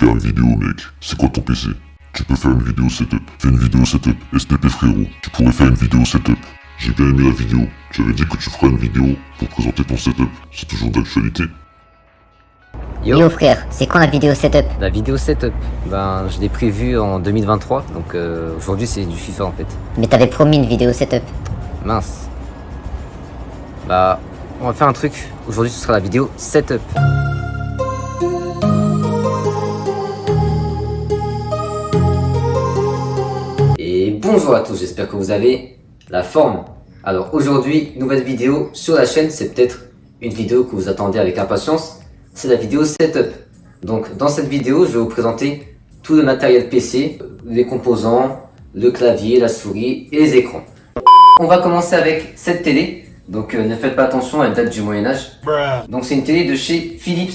Faire une vidéo, mec. C'est quoi ton PC? Tu peux faire une vidéo setup. Fais une vidéo setup. STP frérot. Tu pourrais faire une vidéo setup. J'ai bien aimé la vidéo. Tu avais dit que tu feras une vidéo pour présenter ton setup. C'est toujours d'actualité. Yo frère, c'est quand la vidéo setup? La vidéo setup, ben je l'ai prévue en 2023, donc aujourd'hui c'est du FIFA en fait. Mais t'avais promis une vidéo setup. Mince. Bah, on va faire un truc. Aujourd'hui ce sera la vidéo setup. Et bonjour à tous, j'espère que vous avez la forme. Alors aujourd'hui, nouvelle vidéo sur la chaîne, c'est peut-être une vidéo que vous attendez avec impatience. C'est la vidéo setup. Donc dans cette vidéo, je vais vous présenter tout le matériel PC, les composants, le clavier, la souris et les écrans. On va commencer avec cette télé. Donc ne faites pas attention, elle date du Moyen-Âge. Donc c'est une télé de chez Philips.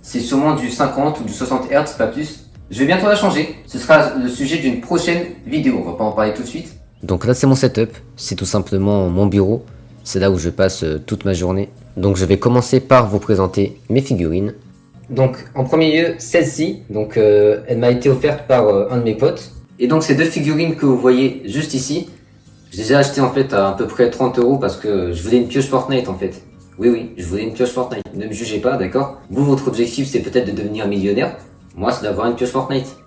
C'est sûrement du 50 ou du 60 Hz, pas plus. Je vais bientôt la changer. Ce sera le sujet d'une prochaine vidéo. On va pas en parler tout de suite. Donc là c'est mon setup. C'est tout simplement mon bureau. C'est là où je passe toute ma journée. Donc je vais commencer par vous présenter mes figurines. Donc en premier lieu celle-ci. Donc elle m'a été offerte par un de mes potes. Et donc ces deux figurines que vous voyez juste ici, je les ai achetées en fait à peu près 30 € parce que je voulais une pioche Fortnite en fait. Oui, je voulais une pioche Fortnite. Ne me jugez pas, d'accord? Vous, votre objectif c'est peut-être de devenir millionnaire. Moi c'est d'avoir une pioche Fortnite.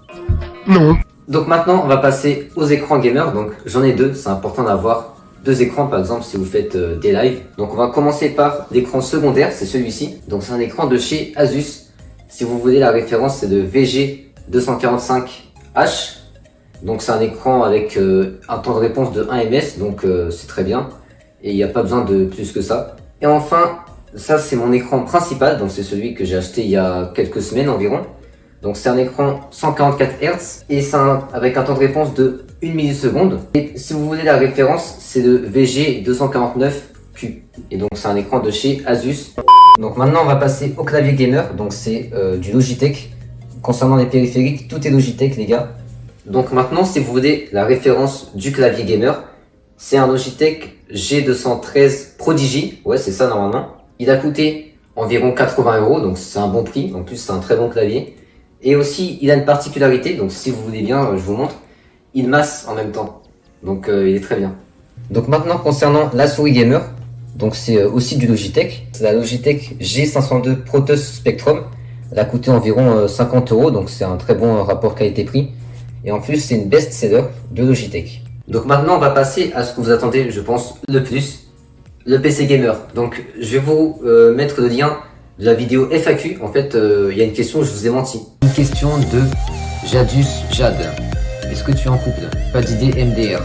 Non. Donc maintenant on va passer aux écrans gamer. Donc j'en ai deux, c'est important d'avoir deux écrans par exemple si vous faites des lives. Donc on va commencer par l'écran secondaire, c'est celui-ci. Donc c'est un écran de chez Asus. Si vous voulez la référence c'est de VG245H. Donc c'est un écran avec un temps de réponse de 1 ms, donc c'est très bien. Et il n'y a pas besoin de plus que ça. Et enfin, ça c'est mon écran principal, donc c'est celui que j'ai acheté il y a quelques semaines environ. Donc c'est un écran 144 Hz et c'est avec un temps de réponse de 1 milliseconde. Et si vous voulez la référence, c'est de VG249Q. Et donc c'est un écran de chez Asus. Donc maintenant on va passer au clavier gamer, donc c'est du Logitech. Concernant les périphériques, tout est Logitech les gars. Donc maintenant si vous voulez la référence du clavier gamer, c'est un Logitech G213 Prodigy. Ouais c'est ça normalement. Il a coûté environ 80 €, donc c'est un bon prix. En plus c'est un très bon clavier. Et aussi, il a une particularité, donc si vous voulez bien, je vous montre. Il masse en même temps, donc il est très bien. Donc maintenant, concernant la souris gamer, donc c'est aussi du Logitech. C'est la Logitech G502 Proteus Spectrum. Elle a coûté environ 50 €, donc c'est un très bon rapport qualité-prix. Et en plus, c'est une best-seller de Logitech. Donc maintenant, on va passer à ce que vous attendez, je pense, le plus. Le PC gamer. Donc je vais vous mettre le lien de la vidéo FAQ. En fait, il y a une question où je vous ai menti. Une question de Jadus Jade. Est-ce que tu es en couple? Pas d'idée MDR.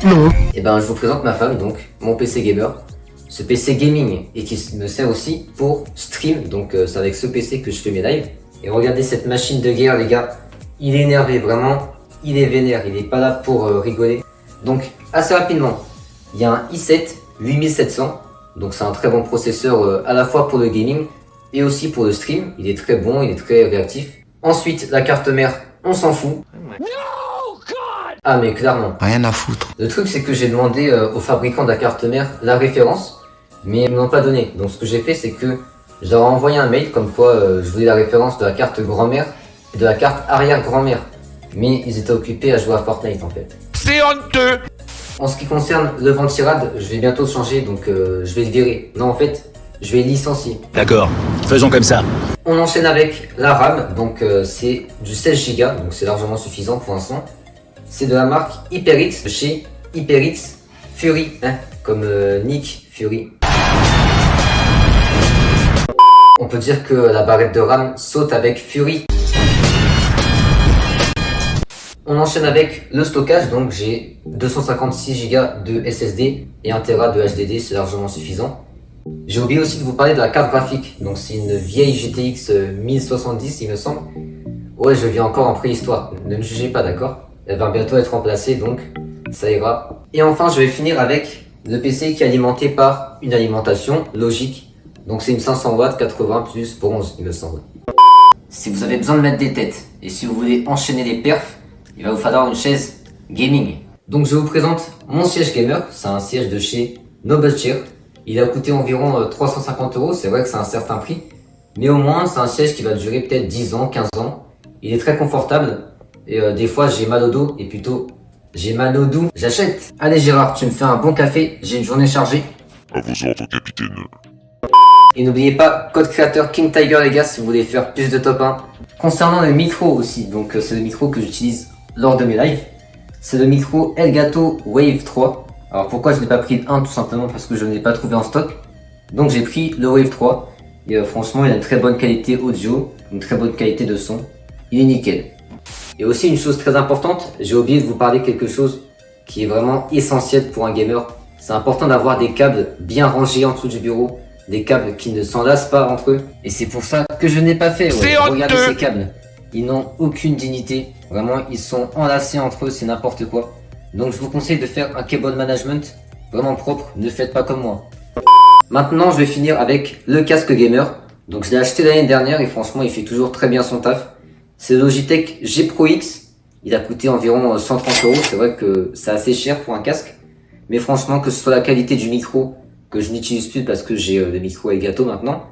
Non. Et ben, je vous présente ma femme, donc mon PC gamer. Ce PC gaming et qui me sert aussi pour stream. Donc c'est avec ce PC que je fais mes lives. Et regardez cette machine de guerre, les gars. Il est énervé, vraiment. Il est vénère. Il est pas là pour rigoler. Donc assez rapidement, il y a un i7 8700. Donc c'est un très bon processeur à la fois pour le gaming et aussi pour le stream. Il est très bon, il est très réactif. Ensuite, la carte mère, on s'en fout. Ah mais clairement. Rien à foutre. Le truc c'est que j'ai demandé au fabricant de la carte mère la référence, mais ils ne m'ont pas donné. Donc ce que j'ai fait c'est que je leur ai envoyé un mail comme quoi je voulais la référence de la carte grand-mère et de la carte arrière-grand-mère. Mais ils étaient occupés à jouer à Fortnite en fait. C'est honteux. En ce qui concerne le Ventirad, je vais bientôt changer, donc je vais le virer. Non, en fait, je vais le licencier. D'accord, faisons comme ça. On enchaîne avec la RAM, donc c'est du 16 Go, donc c'est largement suffisant pour l'instant. C'est de la marque HyperX, de chez HyperX Fury, hein, comme Nick Fury. On peut dire que la barrette de RAM saute avec Fury. On enchaîne avec le stockage, donc j'ai 256 Go de SSD et 1 Tera de HDD, c'est largement suffisant. J'ai oublié aussi de vous parler de la carte graphique, donc c'est une vieille GTX 1070 il me semble. Ouais, je vis encore en préhistoire, ne me jugez pas, d'accord? Elle va bientôt être remplacée, donc ça ira. Et enfin, je vais finir avec le PC qui est alimenté par une alimentation logique. Donc c'est une 500 watts 80 plus bronze il me semble. Si vous avez besoin de mettre des têtes et si vous voulez enchaîner les perfs, il va vous falloir une chaise gaming. Donc je vous présente mon siège gamer, c'est un siège de chez Noble Chair. Il a coûté environ 350 €, c'est vrai que c'est un certain prix. Mais au moins, c'est un siège qui va durer peut-être 10 ans, 15 ans. Il est très confortable. Et des fois, j'ai mal au dos. Et plutôt, j'ai mal au dos. J'achète. Allez Gérard, tu me fais un bon café. J'ai une journée chargée. À vos ordres, capitaine. Et n'oubliez pas, code créateur King Tiger les gars, si vous voulez faire plus de top 1. Concernant le micro aussi, donc c'est le micro que j'utilise lors de mes lives. C'est le micro Elgato Wave 3. Alors pourquoi je n'ai pas pris le 1? Tout simplement parce que je ne l'ai pas trouvé en stock. Donc j'ai pris le Wave 3. Et franchement, il a une très bonne qualité audio, une très bonne qualité de son. Il est nickel. Et aussi une chose très importante, j'ai oublié de vous parler quelque chose qui est vraiment essentiel pour un gamer. C'est important d'avoir des câbles bien rangés en dessous du bureau. Des câbles qui ne s'enlacent pas entre eux. Et c'est pour ça que je n'ai pas fait. C'est Regardez honteux. ces câbles. Ils n'ont aucune dignité. Vraiment, ils sont enlacés entre eux, c'est n'importe quoi. Donc je vous conseille de faire un cable management vraiment propre. Ne faites pas comme moi. Maintenant, je vais finir avec le casque gamer. Donc je l'ai acheté l'année dernière et franchement, il fait toujours très bien son taf. C'est le Logitech G Pro X. Il a coûté environ 130 €. C'est vrai que c'est assez cher pour un casque. Mais franchement, que ce soit la qualité du micro, que je n'utilise plus parce que j'ai le micro Elgato maintenant,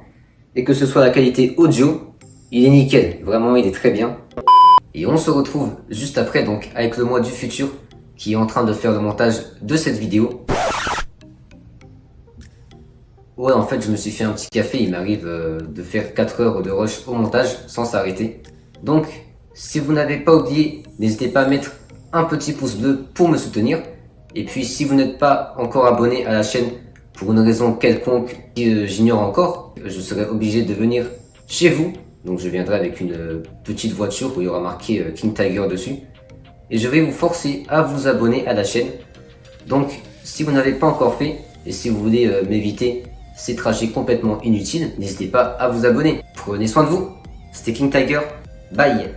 et que ce soit la qualité audio, il est nickel. Vraiment, il est très bien. Et on se retrouve juste après donc avec le moi du futur qui est en train de faire le montage de cette vidéo. Ouais, en fait, je me suis fait un petit café. Il m'arrive de faire 4 heures de rush au montage sans s'arrêter. Donc, si vous n'avez pas oublié, n'hésitez pas à mettre un petit pouce bleu pour me soutenir. Et puis, si vous n'êtes pas encore abonné à la chaîne pour une raison quelconque que j'ignore encore, je serai obligé de venir chez vous. Donc, je viendrai avec une petite voiture où il y aura marqué King Tiger dessus. Et je vais vous forcer à vous abonner à la chaîne. Donc, si vous n'avez pas encore fait, et si vous voulez m'éviter ces trajets complètement inutiles, n'hésitez pas à vous abonner. Prenez soin de vous. C'était King Tiger. Bye.